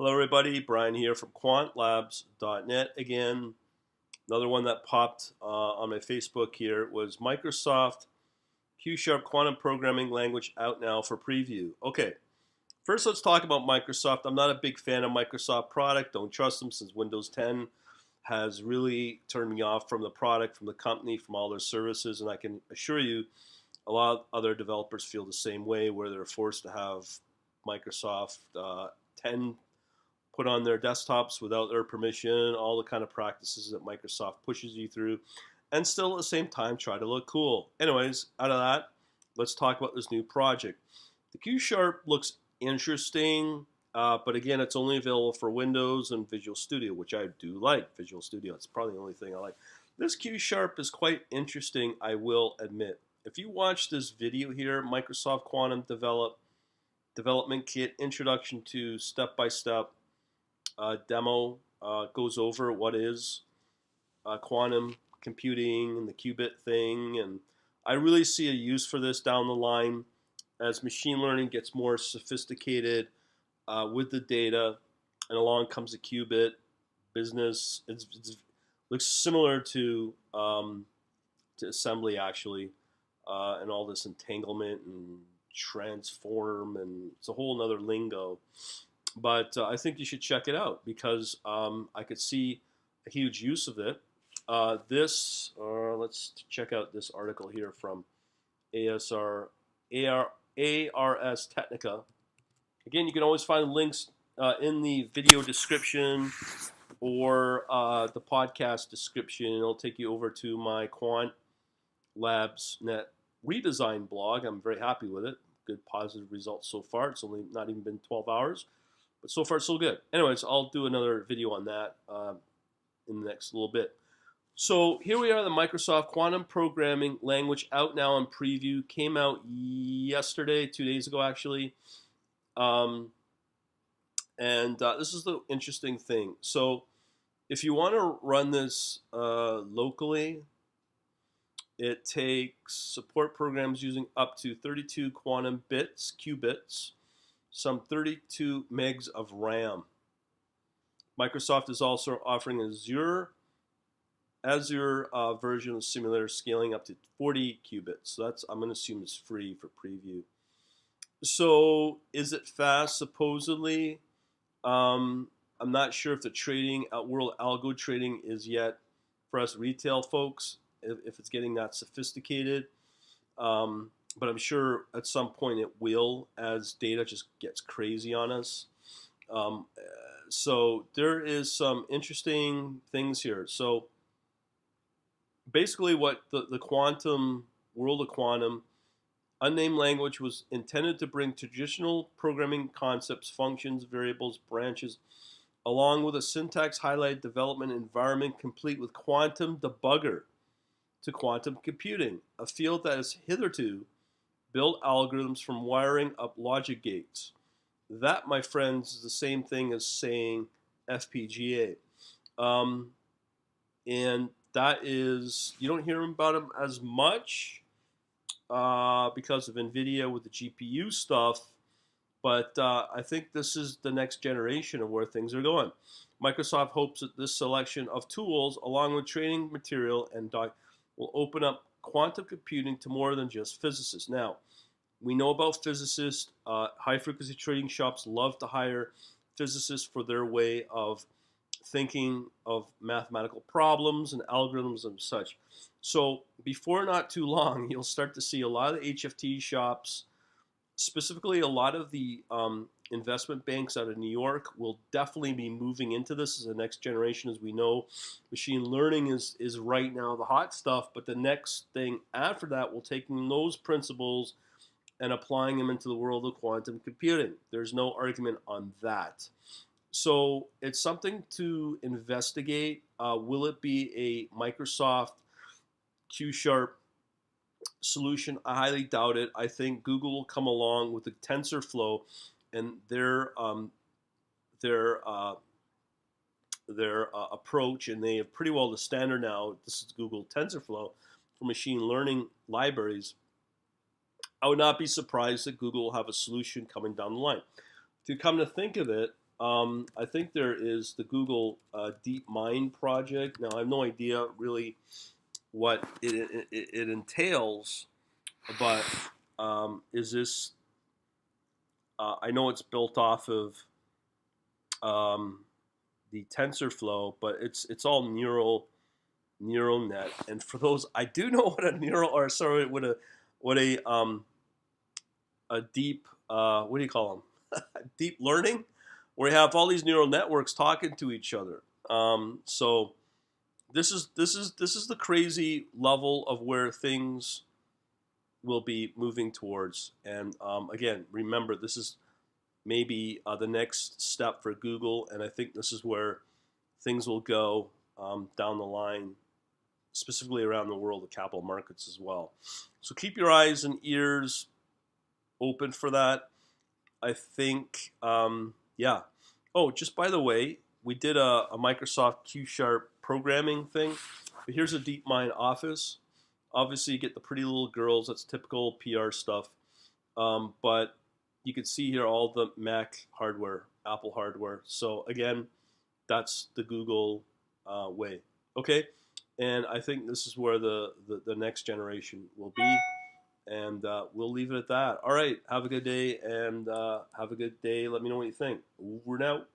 Hello, everybody. Brian here from quantlabs.net again. Another one that popped on my Facebook here was Microsoft Q Sharp Quantum Programming Language out now for preview. Okay, first let's talk about Microsoft. I'm not a big fan of Microsoft product. Don't trust them since Windows 10 has really turned me off from the product, from the company, from all their services. And I can assure you, a lot of other developers feel the same way, where they're forced to have Microsoft 10 put on their desktops without their permission, all the kind of practices that Microsoft pushes you through, and still at the same time try to look cool. Anyways, out of that, let's talk about this new project. The Q Sharp looks interesting, but again, it's only available for Windows and Visual Studio, which I do like. Visual Studio, it's probably the only thing I like. This Q Sharp is quite interesting, I will admit. If you watch this video here, Microsoft Quantum Development Kit Introduction to Step-by-Step demo, goes over what is quantum computing and the qubit thing, and I really see a use for this down the line as machine learning gets more sophisticated with the data, and along comes the qubit business. It looks similar to assembly actually, and all this entanglement and transform, and it's a whole nother lingo. But I think you should check it out because I could see a huge use of it. Let's check out this article here from ARS Technica. Again, you can always find links in the video description or the podcast description. It'll take you over to my Quant Labs Net redesign blog. I'm very happy with it. Good positive results so far. It's only not even been 12 hours. But so far, so good. Anyways, I'll do another video on that in the next little bit. So here we are, the Microsoft Quantum Programming Language out now in preview. Came out yesterday, 2 days ago actually. This is the interesting thing. So if you want to run this locally, it takes support programs using up to 32 quantum bits, qubits, some 32 megs of RAM. Microsoft is also offering an Azure version of simulator scaling up to 40 qubits. So that's, I'm going to assume it's free for preview. So is it fast? Supposedly. I'm not sure if the trading, world algo trading is yet for us retail folks, if it's getting that sophisticated. But I'm sure at some point it will, as data just gets crazy on us. So there is some interesting things here. So basically what the quantum, world of quantum, unnamed language was intended to bring traditional programming concepts, functions, variables, branches, along with a syntax highlighted development environment complete with quantum debugger to quantum computing, a field that has hitherto built algorithms from wiring up logic gates. That, my friends, is the same thing as saying FPGA. And that is, you don't hear about them as much because of NVIDIA with the GPU stuff, but I think this is the next generation of where things are going. Microsoft hopes that this selection of tools, along with training material and will open up quantum computing to more than just physicists. Now, we know about physicists. High-frequency trading shops love to hire physicists for their way of thinking of mathematical problems and algorithms and such. So before not too long, you'll start to see a lot of the HFT shops, specifically a lot of the investment banks out of New York will definitely be moving into this as the next generation. As we know, machine learning is right now the hot stuff, but the next thing after that will taking those principles and applying them into the world of quantum computing. There's no argument on that. So it's something to investigate. Will it be a Microsoft Q Sharp solution? I highly doubt it. I think Google will come along with the TensorFlow and their approach, and they have pretty well the standard now. This is Google TensorFlow for machine learning libraries. I would not be surprised that Google will have a solution coming down the line. To come to think of it, I think there is the Google DeepMind project. Now, I have no idea really what it entails, but is this? I know it's built off of um, the TensorFlow, but it's all neural net. And for those, I do know what a neural, or sorry, what a deep what do you call them? Deep learning, where you have all these neural networks talking to each other. So this is the crazy level of where things will be moving towards. And again, remember, this is maybe the next step for Google, and I think this is where things will go down the line, specifically around the world of capital markets as well. So keep your eyes and ears open for that. I think, yeah. Oh, just by the way, we did a Microsoft Q Sharp programming thing. But here's a DeepMind office. Obviously, you get the pretty little girls. That's typical PR stuff. But you can see here all the Mac hardware, Apple hardware. So again, that's the Google way. Okay, and I think this is where the next generation will be. And we'll leave it at that. All right, have a good day, and have a good day. Let me know what you think. Over and out.